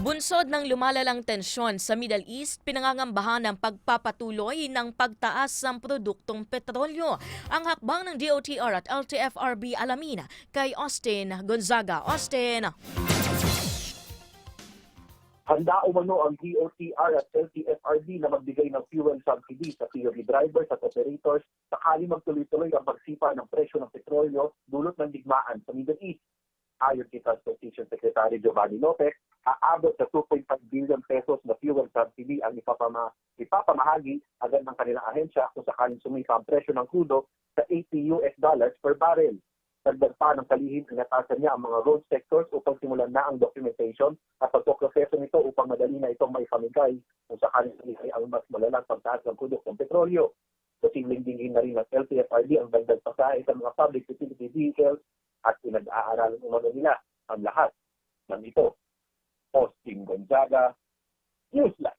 Bunsod ng lumalalang tensyon sa Middle East, pinangangambahan ng pagpapatuloy ng pagtaas ng produktong petrolyo. Ang hakbang ng DOTR at LTFRB alamin kay Austin Gonzaga. Austin. Handa umano ang DOTR at LTFRB na magbigay ng fuel subsidy sa POV drivers at operators sakali magtuloy-tuloy ang pagsipa ng presyo ng petrolyo dulot ng digmaan sa Middle East. Ayon kay Transportation Secretary Giovanni Lopez, aabot sa 2.5 billion pesos na fuel subsidy ang ipapamahagi agad ng kanilang ahensya kung sakaling sumipa ang presyo ng crudo sa $80 per barrel. Dagdag pa ng kalihim, inatasan niya ang mga road sectors upang simulan na ang documentation at pagpoproseso nito upang madali na itong maipamigay kung sakaling sumihay ang mas malalang pagtaas ng produktong petrolyo. Posibleng dinggin na rin ng LTFRB ang dagdag pasahe sa mga public utility vehicles at pinag-aaralan umano nila ang lahat ng ito. Austin Gonzaga, Newsline.